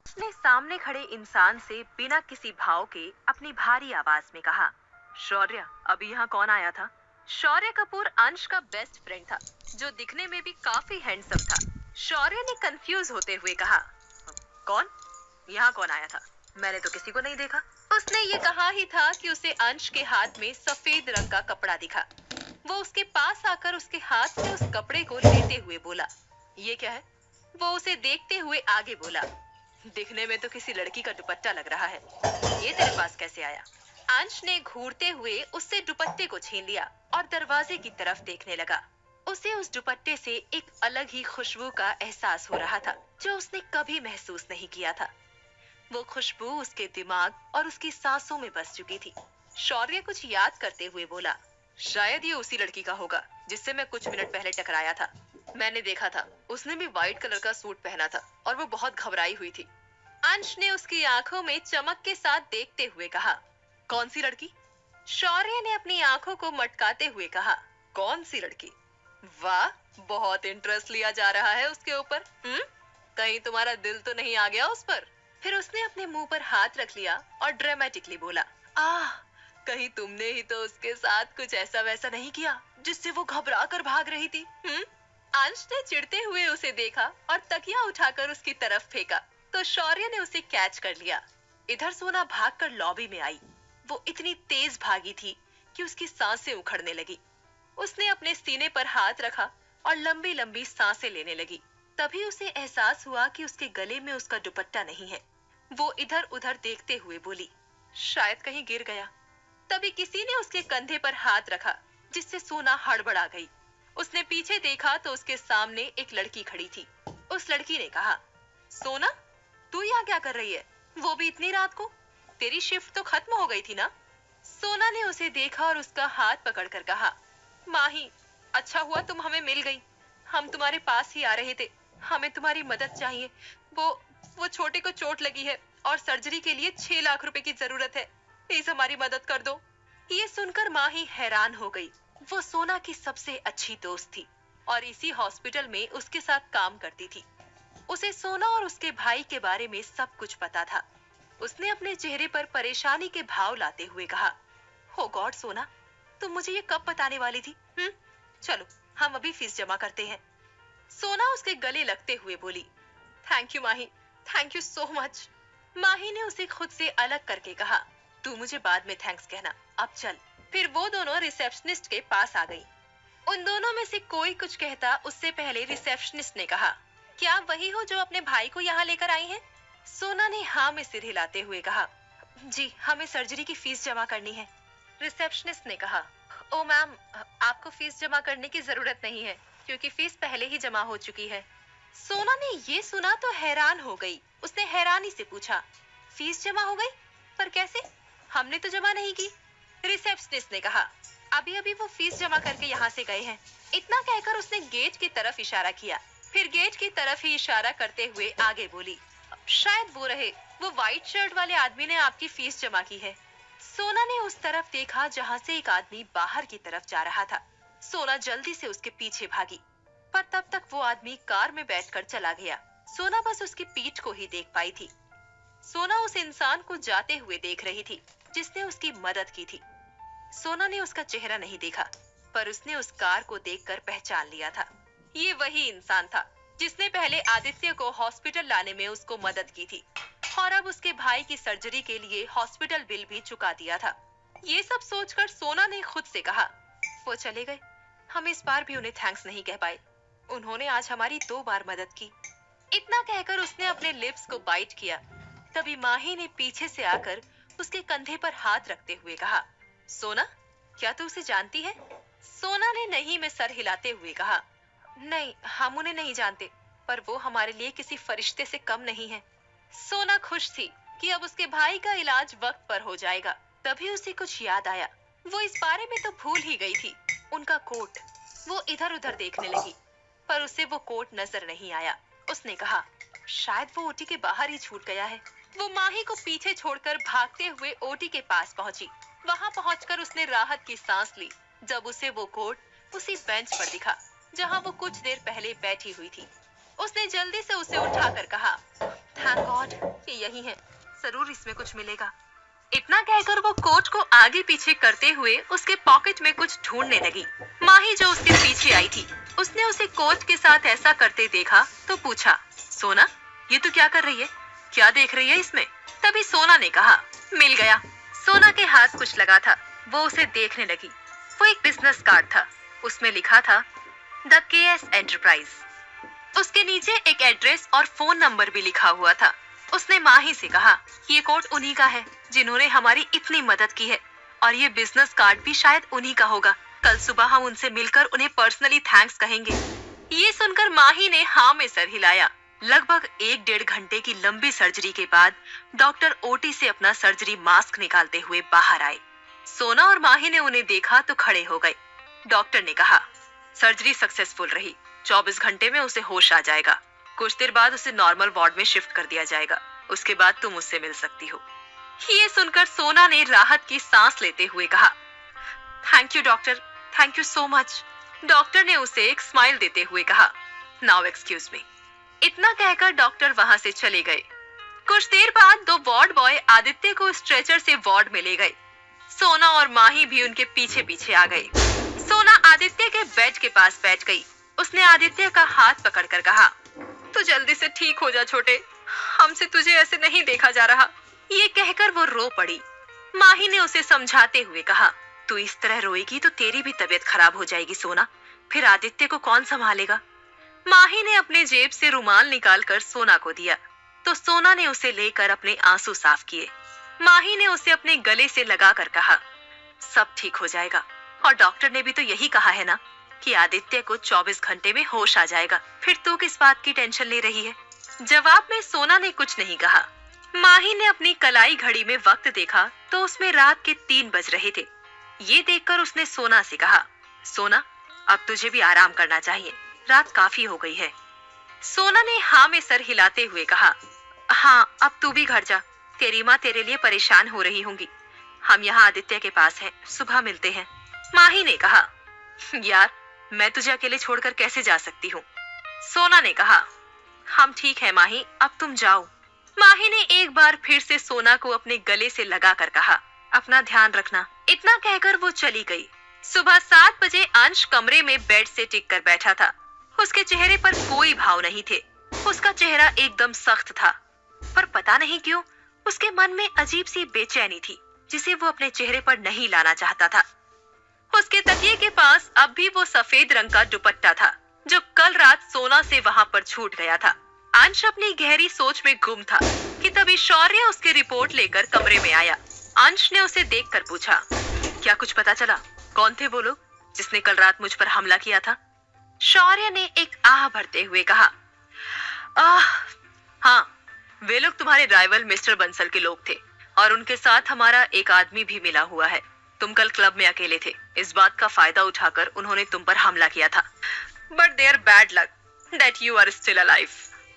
उसने सामने खड़े इंसान से बिना किसी भाव के अपनी भारी आवाज में कहा, शौर्य, अभी यहाँ कौन आया था? शौर्य कपूर अंश का बेस्ट फ्रेंड था, जो दिखने में भी काफी हैंडसम था। शौर्य ने कंफ्यूज होते हुए कहा, कौन? यहाँ कौन आया था? मैंने तो किसी को नहीं देखा। उसने ये कहा ही था कि उसे अंश के हाथ में सफेद रंग का कपड़ा दिखा। वो उसके पास आकर उसके हाथ से उस कपड़े को लेते हुए बोला, ये क्या है? वो उसे देखते हुए आगे बोला, दिखने में तो किसी लड़की का दुपट्टा लग रहा है, ये तेरे पास कैसे आया? अंश ने घूरते हुए उससे दुपट्टे को छीन लिया और दरवाजे की तरफ देखने लगा। उसे उस दुपट्टे से एक अलग ही खुशबू का एहसास हो रहा था, जो उसने कभी महसूस नहीं किया था। वो खुशबू उसके दिमाग और उसकी सांसों में बस चुकी थी। शौर्य कुछ याद करते हुए बोला, शायद ये उसी लड़की का होगा जिससे मैं कुछ मिनट पहले टकराया था। मैंने देखा था, उसने भी व्हाइट कलर का सूट पहना था और वो बहुत घबराई हुई थी। अंश ने उसकी आंखों में चमक के साथ देखते हुए कहा, कौन सी लड़की? शौर्य ने अपनी आंखों को मटकाते हुए कहा, कौन सी लड़की? वाह, बहुत इंटरेस्ट लिया जा रहा है उसके ऊपर। कहीं तुम्हारा दिल तो नहीं आ गया उस पर? फिर उसने अपने मुंह पर हाथ रख लिया और ड्रामेटिकली बोला, आह, कहीं तुमने ही तो उसके साथ कुछ ऐसा वैसा नहीं किया जिससे वो घबरा कर भाग रही थी? अंश ने चिढ़ते हुए उसे देखा और तकिया उठाकर उसकी तरफ फेंका, तो शौर्य ने उसे कैच कर लिया। इधर सोना भागकर लॉबी में आई। वो इतनी तेज भागी थी कि उसकी सांसें उखड़ने लगी। उसने अपने सीने पर हाथ रखा और लंबी लंबी सांसें लेने लगी। तभी उसे एहसास हुआ कि उसके गले में उसका दुपट्टा नहीं है। वो इधर उधर देखते हुए बोली, शायद कहीं गिर गया। तभी किसी ने उसके कंधे पर हाथ रखा, जिससे सोना हड़बड़ा गई। उसने पीछे देखा तो उसके सामने एक लड़की खड़ी थी। उस लड़की ने कहा, सोना, तू यहाँ क्या कर रही है? वो भी इतनी रात को? तेरी शिफ्ट तो खत्म हो गई थी ना? सोना ने उसे देखा और उसका हाथ पकड़कर कहा, माही, अच्छा हुआ तुम हमें मिल गई। हम तुम्हारे पास ही आ रहे थे। हमें तुम्हारी मदद चाहिए। वो वो छोटे को चोट लगी है और सर्जरी के लिए 6 लाख रुपए की जरूरत है। प्लीज हमारी मदद कर दो। ये सुनकर माही हैरान हो गई। वो सोना की सबसे अच्छी दोस्त थी और इसी हॉस्पिटल में उसके साथ काम करती थी। उसे सोना और उसके भाई के बारे में सब कुछ पता था। उसने अपने चेहरे पर परेशानी के भाव लाते हुए कहा, हो गॉड सोना, तुम मुझे ये कब बताने वाली थी? चलो, हम अभी फीस जमा करते हैं। सोना उसके गले लगते हुए बोली, thank you Mahi, thank you so much. Mahi ने उसे खुद से अलग करके कहा, तू मुझे बाद में थैंक्स कहना, अब चल। फिर वो दोनों रिसेप्शनिस्ट के पास आ गई। उन दोनों में से कोई कुछ कहता उससे पहले रिसेप्शनिस्ट ने कहा, क्या आप वही हो जो अपने भाई को यहाँ लेकर आई हैं? सोना ने हाँ में सिर हिलाते हुए कहा, जी, हमें सर्जरी की फीस जमा करनी है। रिसेप्शनिस्ट ने कहा, ओ मैम, आपको फीस जमा करने की जरूरत नहीं है, क्योंकि फीस पहले ही जमा हो चुकी है। सोना ने ये सुना तो हैरान हो गई। उसने हैरानी से पूछा, फीस जमा हो गई? पर कैसे? हमने तो जमा नहीं की। रिसेप्शनिस्ट ने कहा, अभी अभी वो फीस जमा करके यहाँ से गए हैं। इतना कहकर उसने गेट की तरफ इशारा किया। फिर गेट की तरफ ही इशारा करते हुए आगे बोली, शायद वो रहे, वो व्हाइट शर्ट वाले आदमी ने आपकी फीस जमा की है। सोना ने उस तरफ देखा जहाँ से एक आदमी बाहर की तरफ जा रहा था। सोना जल्दी से उसके पीछे भागी, पर तब तक वो आदमी कार में बैठकर चला गया। सोना बस उसकी पीठ को ही देख पाई थी। सोना उस इंसान को जाते हुए देख रही थी जिसने उसकी मदद की थी। सोना ने उसका चेहरा नहीं देखा, पर उसने उस कार को देखकर पहचान लिया था। ये वही इंसान था जिसने पहले आदित्य को हॉस्पिटल लाने में उसको मदद की थी और अब उसके भाई की सर्जरी के लिए हॉस्पिटल बिल भी चुका दिया था। ये सब सोचकर सोना ने खुद से कहा, वो चले गए, हम इस बार भी उन्हें थैंक्स नहीं कह पाए। उन्होंने आज हमारी 2 बार मदद की। इतना कहकर उसने अपने लिप्स को बाइट किया। तभी माही ने पीछे से आकर उसके कंधे पर हाथ रखते हुए कहा, सोना, क्या तू उसे जानती है? सोना ने नहीं में सर हिलाते हुए कहा, नहीं, हम उन्हें नहीं जानते, पर वो हमारे लिए किसी फरिश्ते से कम नहीं है। सोना खुश थी कि अब उसके भाई का इलाज वक्त पर हो जाएगा। तभी उसे कुछ याद आया। वो इस बारे में तो भूल ही गई थी। उनका कोट। वो इधर उधर देखने लगी, पर उसे वो कोट नजर नहीं आया। उसने कहा, शायद वो ओटी के बाहर ही छूट गया है। वो माही को पीछे छोड़कर भागते हुए ओटी के पास पहुंची। वहां पहुंचकर उसने राहत की सांस ली जब उसे वो कोट उसी बेंच पर दिखा जहां वो कुछ देर पहले बैठी हुई थी। उसने जल्दी से उसे उठाकर कहा, थैंक गॉड, ये यही है, जरूर इसमें कुछ मिलेगा। इतना कहकर वो कोट को आगे पीछे करते हुए उसके पॉकेट में कुछ ढूंढने लगी। माही जो उसके पीछे आई थी, उसने उसे कोट के साथ ऐसा करते देखा तो पूछा, सोना ये तू क्या कर रही है, क्या देख रही है इसमें? तभी सोना ने कहा, मिल गया। सोना के हाथ कुछ लगा था, वो उसे देखने लगी। वो एक बिजनेस कार्ड था, उसमें लिखा था द केएस एंटरप्राइज। उसके नीचे एक एड्रेस और फोन नंबर भी लिखा हुआ था। उसने माही से कहा, ये कोट उन्हीं का है जिन्होंने हमारी इतनी मदद की है, और ये बिजनेस कार्ड भी शायद उन्हीं का होगा। कल सुबह हम उनसे मिलकर उन्हें पर्सनली थैंक्स कहेंगे। ये सुनकर माही ने हाँ में सर हिलाया। लगभग 1-1.5 घंटे की लंबी सर्जरी के बाद डॉक्टर ओटी से अपना सर्जरी मास्क निकालते हुए बाहर आए। सोना और माही ने उन्हें देखा तो खड़े हो गए। डॉक्टर ने कहा, सर्जरी सक्सेसफुल रही, 24 घंटे में उसे होश आ जाएगा। कुछ देर बाद उसे नॉर्मल वार्ड में शिफ्ट कर दिया जाएगा, उसके बाद तुम उससे मिल सकती हो। ये सुनकर सोना ने राहत की सांस लेते हुए कहा, thank you doctor, thank you so much. Doctor ने उसे एक स्माइल देते हुए कहा, नाउ एक्सक्यूज मी। इतना कहकर डॉक्टर वहां से चले गए। कुछ देर बाद 2 वार्ड बॉय आदित्य को स्ट्रेचर से वार्ड में ले गए। सोना और माही भी उनके पीछे पीछे आ गए। सोना आदित्य के बेड के पास बैठ गई। उसने आदित्य का हाथ पकड़कर कहा, तू जल्दी से ठीक हो जा छोटे, हमसे तुझे ऐसे नहीं देखा जा रहा। ये कहकर वो रो पड़ी। माही ने उसे समझाते हुए कहा, तू इस तरह रोएगी तो तेरी भी तबीयत खराब हो जाएगी सोना, फिर आदित्य को कौन संभालेगा? माही ने अपने जेब से रुमाल निकालकर सोना को दिया, तो सोना ने उसे लेकर अपने आंसू साफ किए। माही ने उसे अपने गले से लगाकर कहा, सब ठीक हो जाएगा, और डॉक्टर ने भी तो यही कहा है ना कि आदित्य को 24 घंटे में होश आ जाएगा, फिर तू किस बात की टेंशन ले रही है? जवाब में सोना ने कुछ नहीं कहा। माही ने अपनी कलाई घड़ी में वक्त देखा तो उसमें रात के 3 बज रहे थे। ये देखकर उसने सोना से कहा, सोना अब तुझे भी आराम करना चाहिए, रात काफी हो गई है। सोना ने हाँ में सर हिलाते हुए कहा, हाँ अब तू भी घर जा, तेरी माँ तेरे लिए परेशान हो रही होंगी। हम यहाँ आदित्य के पास हैं, सुबह मिलते हैं। माही ने कहा, यार मैं तुझे अकेले छोड़कर कैसे जा सकती हूँ? सोना ने कहा, हम ठीक है माही, अब तुम जाओ। माही ने एक बार फिर से सोना को अपने गले से लगाकर कहा, अपना ध्यान रखना। इतना कहकर वो चली गई। सुबह 7 बजे अंश कमरे में बेड से टिक कर बैठा था। उसके चेहरे पर कोई भाव नहीं थे। उसका चेहरा एकदम सख्त था, पर पता नहीं क्यों उसके मन में अजीब सी बेचैनी थी, जिसे वो अपने चेहरे पर नहीं लाना चाहता था। उसके तकिए के पास अब भी वो सफेद रंग का दुपट्टा था, जो कल रात सोना से वहां पर छूट गया था। अंश अपनी गहरी सोच में गुम था कि तभी शौर्य उसकी रिपोर्ट लेकर कमरे में आया। अंश ने उसे देखकर पूछा, क्या कुछ पता चला? कौन थे वो लोग जिसने कल रात मुझ पर हमला किया था? शौर्य ने एक आह भरते हुए कहा, हाँ, वे लोग तुम्हारे राइवल मिस्टर बंसल के लोग थे, और उनके साथ हमारा एक आदमी भी मिला हुआ है। तुम कल क्लब में अकेले थे, इस बात का फायदा उठाकर उन्होंने तुम पर हमला किया था। But their bad luck that you are still alive.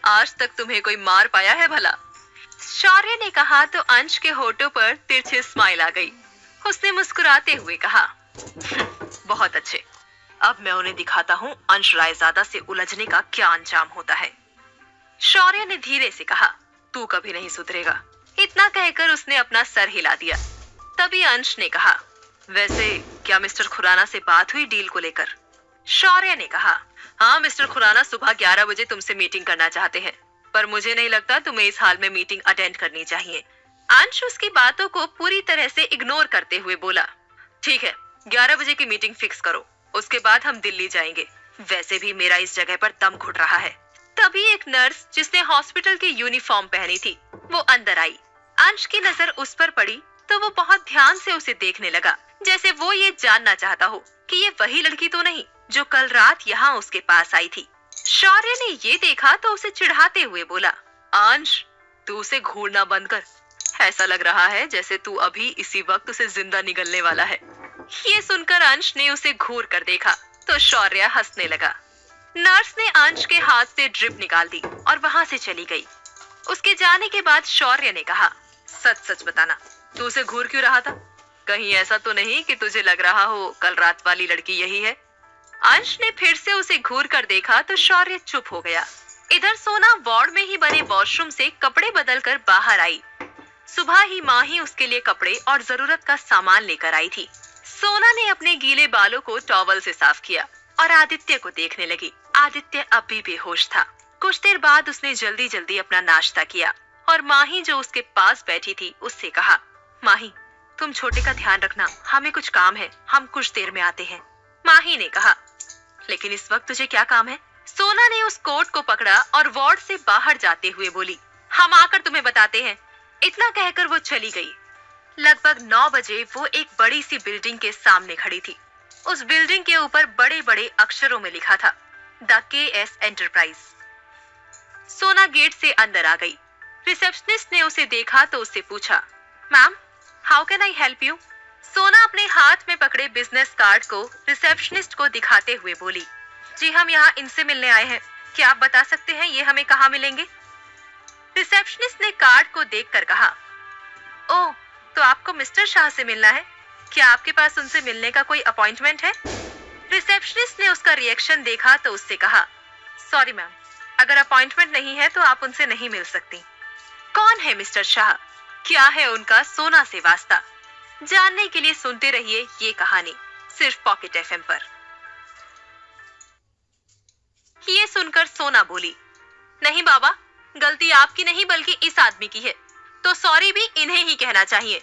आज तक तुम्हें कोई मार पाया है भला? शौर्य ने कहा तो अंश के होठों पर तिरछी स्माइल आ गई। उसने मुस्कुराते हुए कहा, बहुत अच्छे, अब मैं उन्हें दिखाता हूँ अंश रायजादा से उलझने का क्या अंजाम होता है। शौर्य ने धीरे से कहा, तू कभी नहीं सुधरेगा। इतना कहकर उसने अपना सर हिला दिया। तभी अंश ने कहा, वैसे क्या मिस्टर खुराना से बात हुई डील को लेकर? शौर्य ने कहा, हाँ, मिस्टर खुराना सुबह 11 बजे तुमसे मीटिंग करना चाहते हैं, पर मुझे नहीं लगता तुम्हें इस हाल में मीटिंग अटेंड करनी चाहिए। अंश उसकी बातों को पूरी तरह से इग्नोर करते हुए बोला, ठीक है, 11 बजे की मीटिंग फिक्स करो, उसके बाद हम दिल्ली जाएंगे। वैसे भी मेरा इस जगह पर दम घुट रहा है। तभी एक नर्स जिसने हॉस्पिटल की यूनिफॉर्म पहनी थी, वो अंदर आई। अंश की नजर उस पर पड़ी तो वो बहुत ध्यान से उसे देखने लगा, जैसे वो ये जानना चाहता हो कि ये वही लड़की तो नहीं जो कल रात यहाँ उसके पास आई थी। शौर्य ने ये देखा तो उसे चिढ़ाते हुए बोला, अंश, तू उसे घूरना बंद कर। ऐसा लग रहा है जैसे तू अभी इसी वक्त उसे जिंदा निगलने वाला है। ये सुनकर अंश ने उसे घूर कर देखा तो शौर्य हंसने लगा। नर्स ने अंश के हाथ से ड्रिप निकाल दी और वहां से चली गई। उसके जाने के बाद शौर्य ने कहा, सच सच बताना, तू उसे घूर क्यों रहा था? कहीं ऐसा तो नहीं कि तुझे लग रहा हो कल रात वाली लड़की यही है? अंश ने फिर से उसे घूर कर देखा तो शौर्य चुप हो गया। इधर सोना वार्ड में ही बने वॉशरूम से कपड़े बदलकर बाहर आई। सुबह ही माँ ही उसके लिए कपड़े और जरूरत का सामान लेकर आई थी। सोना ने अपने गीले बालों को टॉवल से साफ किया और आदित्य को देखने लगी। आदित्य अब भी बेहोश था। कुछ देर बाद उसने जल्दी जल्दी अपना नाश्ता किया और माही जो उसके पास बैठी थी उससे कहा, माही तुम छोटे का ध्यान रखना, हमें कुछ काम है, हम कुछ देर में आते हैं। माही ने कहा, लेकिन इस वक्त तुझे क्या काम है? सोना ने उस कोट को पकड़ा और वार्ड से बाहर जाते हुए बोली, हम आकर तुम्हें बताते हैं। इतना कहकर वो चली गई। लगभग 9 बजे वो एक बड़ी सी बिल्डिंग के सामने खड़ी थी। उस बिल्डिंग के ऊपर बड़े बड़े अक्षरों में लिखा था, द KS एंटरप्राइज। सोना गेट से अंदर आ गई। रिसेप्शनिस्ट ने उसे देखा तो उससे पूछा, ma'am how can I help you? सोना अपने हाथ में पकड़े बिजनेस कार्ड को रिसेप्शनिस्ट को दिखाते हुए बोली, जी हम यहाँ इनसे मिलने आए हैं, क्या आप बता सकते हैं ये हमें कहाँ मिलेंगे? रिसेप्शनिस्ट ने कार्ड को देखकर कहा, ओह तो आपको मिस्टर शाह से मिलना है, क्या आपके पास उनसे मिलने का कोई अपॉइंटमेंट है? रिसेप्शनिस्ट ने उसका रिएक्शन देखा तो उससे कहा, सॉरी मैम, अगर अपॉइंटमेंट नहीं है तो आप उनसे नहीं मिल सकती। कौन है मिस्टर शाह, क्या है उनका सोना से वास्ता? जानने के लिए सुनते रहिए ये कहानी सिर्फ पॉकेट FM पर। ये सुनकर सोना बोली, नहीं बाबा, गलती आपकी नहीं बल्कि इस आदमी की है, तो सॉरी भी इन्हें ही कहना चाहिए।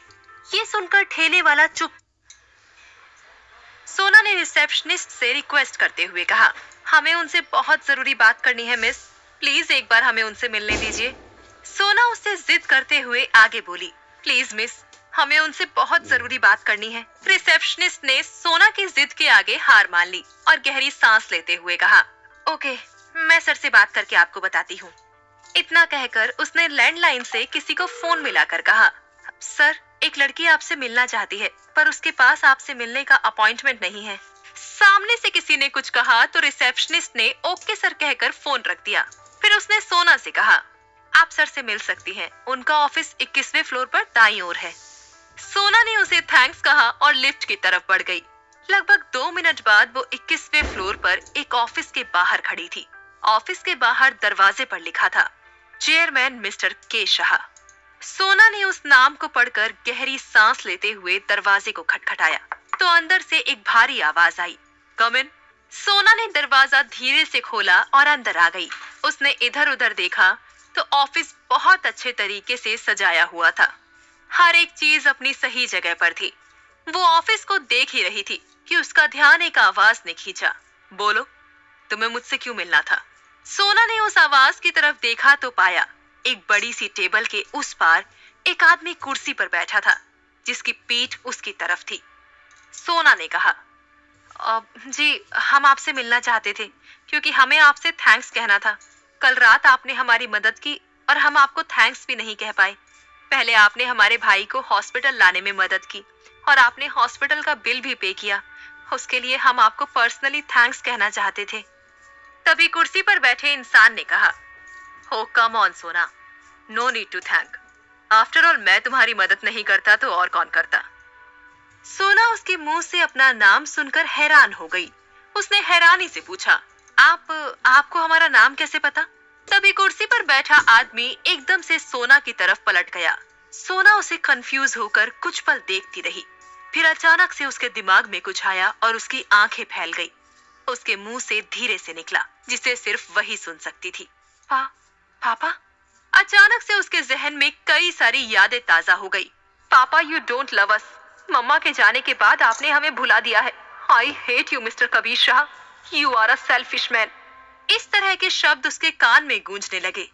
ये सुनकर ठेले वाला चुप। सोना ने रिसेप्शनिस्ट से रिक्वेस्ट करते हुए कहा, हमें उनसे बहुत जरूरी बात करनी है मिस, प्लीज एक बार हमें उनसे मिलने दीजिए। सोना उससे जिद करते हुए आगे बोली, प्लीज मिस, हमें उनसे बहुत जरूरी बात करनी है। रिसेप्शनिस्ट ने सोना की जिद के आगे हार मान ली और गहरी सांस लेते हुए कहा, ओके, मैं सर से बात करके आपको बताती हूँ। इतना कहकर उसने लैंडलाइन से किसी को फोन मिलाकर कहा, सर एक लड़की आपसे मिलना चाहती है पर उसके पास आपसे मिलने का अपॉइंटमेंट नहीं है। सामने से किसी ने कुछ कहा तो रिसेप्शनिस्ट ने ओके सर कहकर फोन रख दिया। फिर उसने सोना से कहा, आप सर से मिल सकती हैं, उनका ऑफिस 21वें फ्लोर पर दाईं ओर है। सोना ने उसे थैंक्स कहा और लिफ्ट की तरफ बढ़ गई। लगभग 2 मिनट बाद वो 21वें फ्लोर पर एक ऑफिस के बाहर खड़ी थी। ऑफिस के बाहर दरवाजे पर लिखा था, चेयरमैन मिस्टर के शाह। सोना ने उस नाम को पढ़कर गहरी सांस लेते हुए दरवाजे को खटखटाया तो अंदर से एक भारी आवाज आई, कम इन। सोना ने दरवाजा धीरे से खोला और अंदर आ गई। उसने इधर उधर देखा तो ऑफिस बहुत अच्छे तरीके से सजाया हुआ था। हर एक चीज अपनी सही जगह पर थी। वो ऑफिस को देख ही रही थी कि उसका ध्यान एक आवाज ने खींचा, बोलो तुम्हें मुझसे क्यों मिलना था? सोना ने उस आवाज की तरफ देखा तो पाया एक बड़ी सी टेबल के उस पार एक आदमी कुर्सी पर बैठा था जिसकी पीठ उसकी तरफ थी। सोना ने कहा, जी हम आपसे मिलना चाहते थे क्योंकि हमें आपसे थैंक्स कहना था। कल रात आपने हमारी मदद की और हम आपको थैंक्स भी नहीं कह पाए। पहले आपने हमारे भाई को हॉस्पिटल लाने में मदद की और आपने हॉस्पिटल का बिल भी पे किया। उसके लिए हम आपको पर्सनली थैंक्स कहना चाहते थे। तभी कुर्सी पर बैठे इंसान ने कहा, हो कम ऑन सोना, no need to thank. After all मैं तुम्हारी मदद नहीं करता तो और कौन करता? सोना उसके मुंह से अपना नाम सुनकर हैरान हो गई। उसने हैरानी से पूछा, आपको हमारा नाम कैसे पता? तभी कुर्सी पर बैठा आदमी एकदम से सोना की तरफ पलट गया। सोना उसे कंफ्यूज होकर कुछ पल देखती रही। फिर अचानक से उसके दिमाग में कुछ आया और उसकी आंखें फैल गई। उसके मुंह से धीरे से निकला जिसे सिर्फ वही सुन सकती थी, पापा। अचानक से उसके जहन में कई सारी यादें ताजा हो गई। पापा यू डोंट लव अस, मम्मा के जाने के बाद आपने हमें भुला दिया है। I hate you mister Kabir Shah, you are a selfish man. इस तरह के शब्द उसके कान में गूंजने लगे।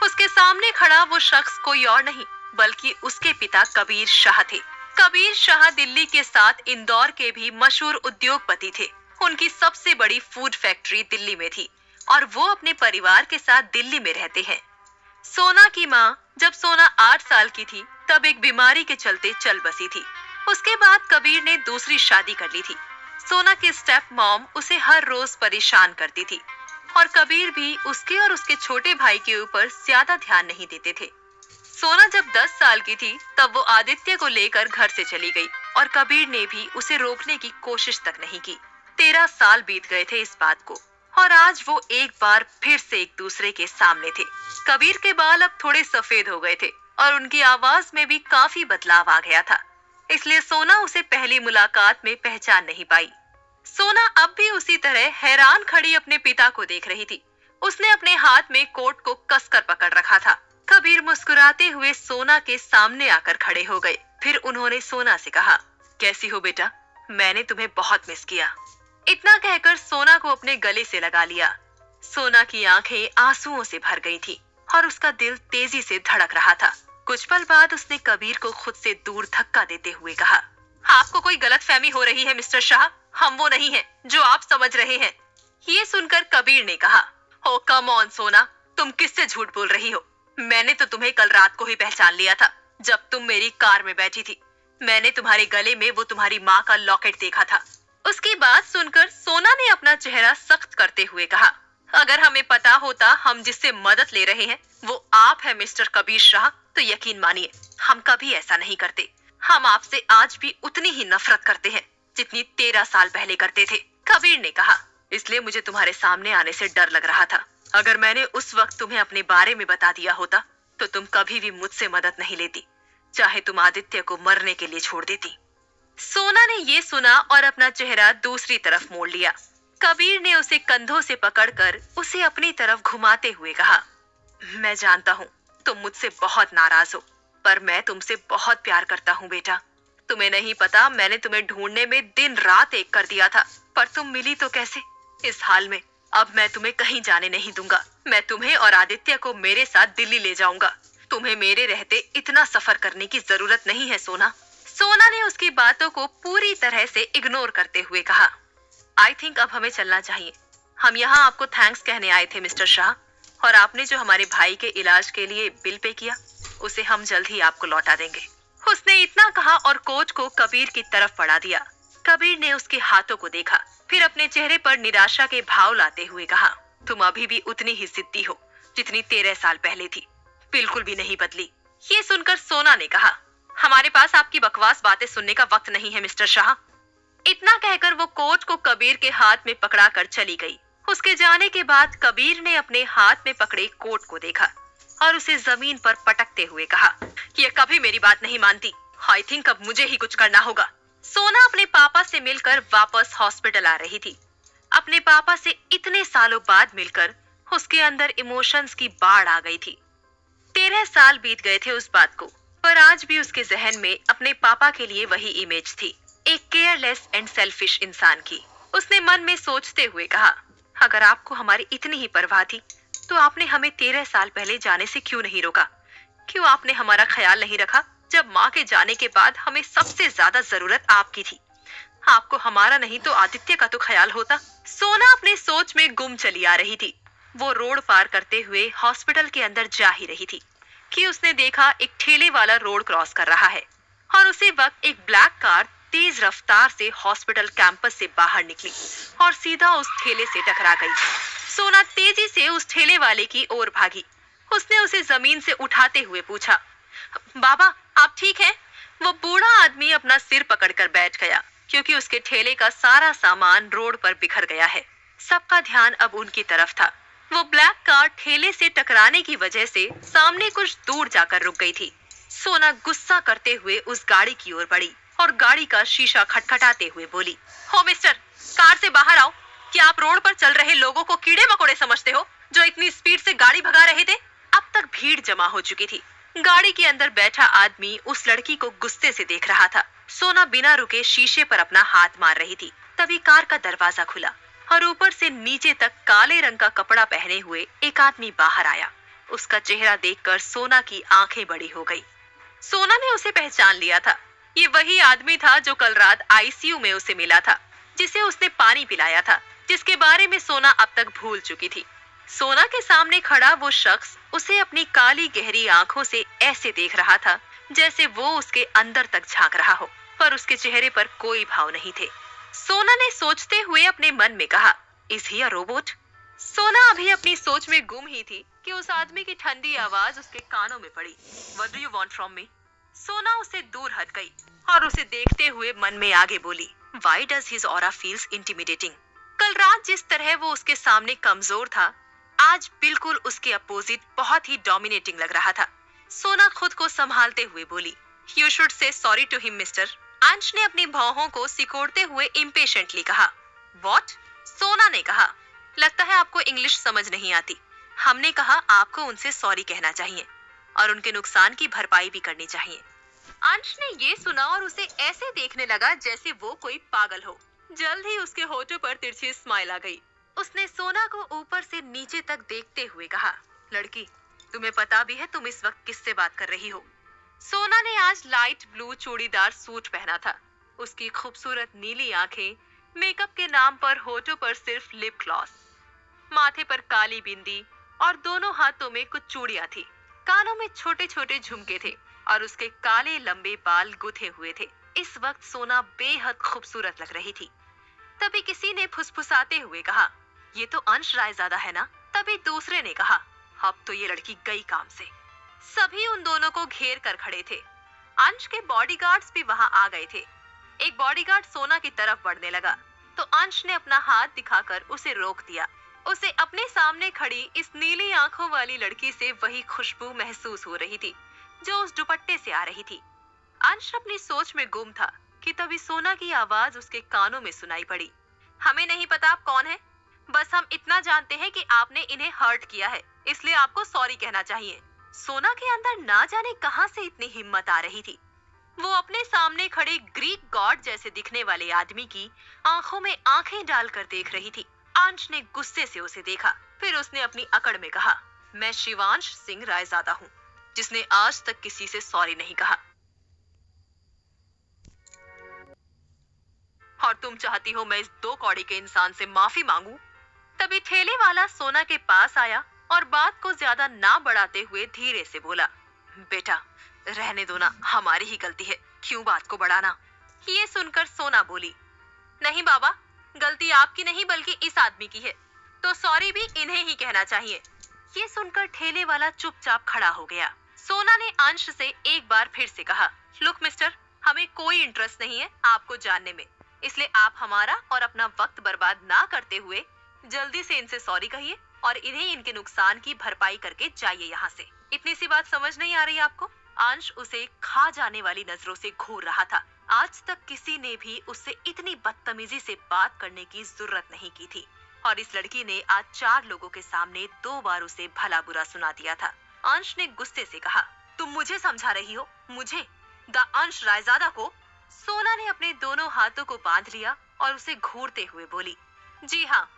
उसके सामने खड़ा वो शख्स कोई और नहीं बल्कि उसके पिता कबीर शाह थे। कबीर शाह दिल्ली के साथ इंदौर के भी मशहूर उद्योगपति थे। उनकी सबसे बड़ी फूड फैक्ट्री दिल्ली में थी और वो अपने परिवार के साथ दिल्ली में रहते हैं। सोना की माँ जब सोना 8 साल की थी तब एक बीमारी के चलते चल बसी थी। उसके बाद कबीर ने दूसरी शादी कर ली थी। सोना की स्टेप मॉम उसे हर रोज परेशान करती थी और कबीर भी उसके और उसके छोटे भाई के ऊपर ज्यादा ध्यान नहीं देते थे। सोना जब 10 साल की थी तब वो आदित्य को लेकर घर से चली गई और कबीर ने भी उसे रोकने की कोशिश तक नहीं की। 13 साल बीत गए थे इस बात को। और आज वो एक बार फिर से एक दूसरे के सामने थे। कबीर के बाल अब थोड़े सफेद हो गए थे और उनकी आवाज में भी काफी बदलाव आ गया था, इसलिए सोना उसे पहली मुलाकात में पहचान नहीं पाई। सोना अब भी उसी तरह हैरान खड़ी अपने पिता को देख रही थी। उसने अपने हाथ में कोट को कसकर पकड़ रखा था। कबीर मुस्कुराते हुए सोना के सामने आकर खड़े हो गए। फिर उन्होंने सोना से कहा, कैसी हो बेटा? मैंने तुम्हें बहुत मिस किया। इतना कहकर सोना को अपने गले से लगा लिया। सोना की आंखें आंसुओं से भर गई थी और उसका दिल तेजी से धड़क रहा था। कुछ पल बाद उसने कबीर को खुद से दूर धक्का देते हुए कहा, आपको कोई गलतफहमी हो रही है मिस्टर शाह, हम वो नहीं हैं जो आप समझ रहे हैं। ये सुनकर कबीर ने कहा, ओ कम ऑन सोना, तुम किससे झूठ बोल रही हो? मैंने तो तुम्हें कल रात को ही पहचान लिया था जब तुम मेरी कार में बैठी थी। मैंने तुम्हारे गले में वो तुम्हारी माँ का लॉकेट देखा था। उसकी बात सुनकर सोना ने अपना चेहरा सख्त करते हुए कहा, अगर हमें पता होता हम जिससे मदद ले रहे हैं वो आप है मिस्टर कबीर शाह, तो यकीन मानिए हम कभी ऐसा नहीं करते। हम आपसे आज भी उतनी ही नफरत करते हैं जितनी 13 साल पहले करते थे। कबीर ने कहा, इसलिए मुझे तुम्हारे सामने आने से डर लग रहा था। अगर मैंने उस वक्त तुम्हें अपने बारे में बता दिया होता तो तुम कभी भी मुझसे मदद नहीं लेती, चाहे तुम आदित्य को मरने के लिए छोड़ देती। सोना ने ये सुना और अपना चेहरा दूसरी तरफ मोड़ लिया। कबीर ने उसे कंधों से पकड़कर उसे अपनी तरफ घुमाते हुए कहा, मैं जानता हूँ तुम मुझसे बहुत नाराज हो, पर मैं तुमसे बहुत प्यार करता हूँ बेटा। तुम्हें नहीं पता मैंने तुम्हें ढूंढने में दिन रात एक कर दिया था, पर तुम मिली तो कैसे? इस हाल में अब मैं तुम्हें कहीं जाने नहीं दूंगा। मैं तुम्हें और आदित्य को मेरे साथ दिल्ली ले जाऊंगा। तुम्हें मेरे रहते इतना सफर करने की जरूरत नहीं है सोना। सोना ने उसकी बातों को पूरी तरह से इग्नोर करते हुए कहा, आई थिंक अब हमें चलना चाहिए। हम यहाँ आपको थैंक्स कहने आए थे मिस्टर शाह, और आपने जो हमारे भाई के इलाज के लिए बिल पे किया उसे हम जल्द ही आपको लौटा देंगे। उसने इतना कहा और कोच को कबीर की तरफ बढ़ा दिया। कबीर ने उसके हाथों को देखा, फिर अपने चेहरे पर निराशा के भाव लाते हुए कहा, तुम अभी भी उतनी ही जिद्दी हो जितनी 13 साल पहले थी, बिल्कुल भी नहीं बदली। ये सुनकर सोना ने कहा, हमारे पास आपकी बकवास बातें सुनने का वक्त नहीं है मिस्टर शाह। इतना कहकर वो कोच को कबीर के हाथ में पकड़ा कर चली गई। उसके जाने के बाद कबीर ने अपने हाथ में पकड़े कोट को देखा और उसे जमीन पर पटकते हुए कहा, ये कभी मेरी बात नहीं मानती। आई थिंक अब मुझे ही कुछ करना होगा। सोना अपने पापा से मिलकर वापस हॉस्पिटल आ रही थी। अपने पापा से इतने सालों बाद मिलकर उसके अंदर इमोशंस की बाढ़ आ गई थी। 13 साल बीत गए थे उस बात को, पर आज भी उसके जहन में अपने पापा के लिए वही इमेज थी, एक केयरलेस एंड सेल्फिश इंसान की। उसने मन में सोचते हुए कहा, अगर आपको हमारी इतनी ही परवाह थी तो आपने हमें 13 साल पहले जाने से क्यों नहीं रोका? क्यों आपने हमारा ख्याल नहीं रखा जब माँ के जाने के बाद हमें सबसे ज्यादा जरूरत आपकी थी? आपको हमारा नहीं तो आदित्य का तो ख्याल होता। सोना अपने सोच में गुम चली आ रही थी। वो रोड पार करते हुए हॉस्पिटल के अंदर जा ही रही थी कि उसने देखा एक ठेले वाला रोड क्रॉस कर रहा है और उसी वक्त एक ब्लैक कार तेज रफ्तार से हॉस्पिटल कैंपस से बाहर निकली और सीधा उस ठेले से टकरा गई। सोना तेजी से उस ठेले वाले की ओर भागी। उसने उसे जमीन से उठाते हुए पूछा, बाबा आप ठीक हैं? वो बूढ़ा आदमी अपना सिर पकड़कर बैठ गया क्योंकि उसके ठेले का सारा सामान रोड पर बिखर गया है। सबका ध्यान अब उनकी तरफ था। वो ब्लैक कार ठेले से टकराने की वजह से सामने कुछ दूर जाकर रुक गई थी। सोना गुस्सा करते हुए उस गाड़ी की ओर बढ़ी और गाड़ी का शीशा खटखटाते हुए बोली, हो मिस्टर, कार से बाहर आओ। क्या आप रोड पर चल रहे लोगों को कीड़े मकोड़े समझते हो जो इतनी स्पीड से गाड़ी भगा रहे थे? अब तक भीड़ जमा हो चुकी थी। गाड़ी के अंदर बैठा आदमी उस लड़की को गुस्से से देख रहा था। सोना बिना रुके शीशे पर अपना हाथ मार रही थी। तभी कार का दरवाजा खुला और ऊपर से नीचे तक काले रंग का कपड़ा पहने हुए एक आदमी बाहर आया। उसका चेहरा देखकर सोना की आंखें बड़ी हो गई। सोना ने उसे पहचान लिया था। ये वही आदमी था जो कल रात आईसीयू में उसे मिला था, जिसे उसने पानी पिलाया था, जिसके बारे में सोना अब तक भूल चुकी थी। सोना के सामने खड़ा वो शख्स उसे अपनी काली गहरी आंखों से ऐसे देख रहा था जैसे वो उसके अंदर तक झांक रहा हो, पर उसके चेहरे पर कोई भाव नहीं थे। सोना ने सोचते हुए अपने मन में कहा, इज ही अ रोबोट? सोना अभी अपनी सोच में गुम ही थी कि उस आदमी की ठंडी आवाज उसके कानों में पड़ी। What do you want from me? सोना उससे दूर हट गई और उसे देखते हुए मन में आगे बोली, Why does his aura feels intimidating? कल रात जिस तरह वो उसके सामने कमजोर था, आज बिल्कुल उसके अपोजिट बहुत ही डोमिनेटिंग लग रहा था। सोना खुद को संभालते हुए बोली, you should say sorry to him mister. Ansh ने अपनी भौहों को सिकोड़ते हुए इम्पेशेंटली कहा। व्हाट? सोना ने कहा, लगता है आपको इंग्लिश समझ नहीं आती। हमने कहा आपको उनसे सॉरी कहना चाहिए और उनके नुकसान की भरपाई भी करनी चाहिए। अंश ने ये सुना और उसे ऐसे देखने लगा जैसे वो कोई पागल हो। जल्द ही उसके होठों पर तिरछी स्माइल आ गई। उसने सोना को ऊपर से नीचे तक देखते हुए कहा, लड़की, तुम्हें पता भी है तुम इस वक्त किससे बात कर रही हो? सोना ने आज लाइट ब्लू चूड़ीदार सूट पहना था। उसकी खूबसूरत नीली आंखें, मेकअप के नाम पर होठों पर सिर्फ लिप ग्लॉस, माथे पर काली बिंदी और दोनों हाथों में कुछ चूड़ियां थी। कानों में छोटे छोटे झुमके थे और उसके काले लंबे बाल गुथे हुए थे। इस वक्त सोना बेहद खूबसूरत लग रही थी। तभी किसी ने फुसफुसाते हुए कहा, ये तो अंश रायजादा है ना? तभी दूसरे ने कहा, अब तो ये लड़की गई काम से। सभी उन दोनों को घेर कर खड़े थे। अंश के बॉडीगार्ड्स भी वहां आ गए थे। एक बॉडीगार्ड सोना की तरफ बढ़ने लगा तो अंश ने अपना हाथ दिखाकर उसे रोक दिया। उसे अपने सामने खड़ी इस नीली आंखों वाली लड़की से वही खुशबू महसूस हो रही थी जो उस दुपट्टे से आ रही थी। अंश अपनी सोच में गुम था कि तभी सोना की आवाज उसके कानों में सुनाई पड़ी। हमें नहीं पता आप कौन है, बस हम इतना जानते हैं कि आपने इन्हें हर्ट किया है, इसलिए आपको सॉरी कहना चाहिए। सोना के अंदर ना जाने कहां से इतनी हिम्मत आ रही थी। वो अपने सामने खड़े ग्रीक गॉड जैसे दिखने वाले आदमी की आंखों में आंखें डालकर देख रही थी। अंश ने गुस्से से उसे देखा, फिर उसने अपनी अकड़ में कहा, मैं शिवांश सिंह रायजादा हूँ, जिसने आज तक किसी से सॉरी नहीं कहा। और तुम चाहती हो मैं इस दो कौड़ी के इंसान से माफी मांगू? तभी ठेले वाला सोना के पास आया और बात को ज्यादा ना बढ़ाते हुए धीरे से बोला, बेटा रहने दो ना, हमारी ही गलती है, क्यों बात को बढ़ाना? ये सुनकर सोना बोली, नहीं बाबा, गलती आपकी नहीं बल्कि इस आदमी की है, तो सॉरी भी इन्हें ही कहना चाहिए। ये सुनकर ठेले वाला चुपचाप खड़ा हो गया। सोना ने अंश से एक बार फिर से कहा, लुक मिस्टर, हमें कोई इंटरेस्ट नहीं है आपको जानने में, इसलिए आप हमारा और अपना वक्त बर्बाद ना करते हुए जल्दी से इनसे सॉरी कहिए और इन्हें इनके नुकसान की भरपाई करके जाइए यहाँ से। इतनी सी बात समझ नहीं आ रही आपको? अंश उसे खा जाने वाली नजरों से घूर रहा था। आज तक किसी ने भी उससे इतनी बदतमीजी से बात करने की जरूरत नहीं की थी और इस लड़की ने आज 4 लोगों के सामने 2 बार उसे भला बुरा सुना दिया था। अंश ने गुस्से से कहा, तुम मुझे समझा रही हो? मुझे, द अंश रायजादा को? सोना ने अपने दोनों हाथों को बांध लिया और उसे घूरते हुए बोली, जी हाँ,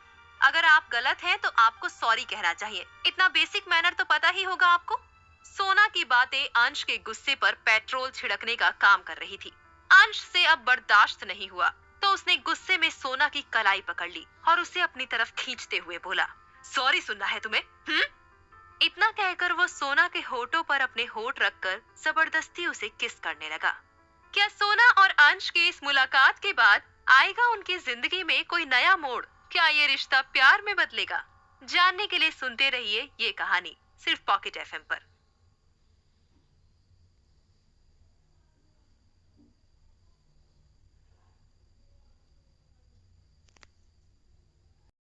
अगर आप गलत हैं तो आपको सॉरी कहना चाहिए, इतना बेसिक मैनर तो पता ही होगा आपको। सोना की बातें अंश के गुस्से पर पेट्रोल छिड़कने का काम कर रही थी। अंश से अब बर्दाश्त नहीं हुआ तो उसने गुस्से में सोना की कलाई पकड़ ली और उसे अपनी तरफ खींचते हुए बोला, सॉरी सुनना है तुम्हें? इतना कहकर वो सोना के होठों पर अपने होठ रखकर जबरदस्ती उसे किस करने लगा। क्या सोना और अंश की इस मुलाकात के बाद आएगा उनकी जिंदगी में कोई नया मोड़? क्या ये रिश्ता प्यार में बदलेगा? जानने के लिए सुनते रहिए ये कहानी सिर्फ पॉकेट एफएम पर।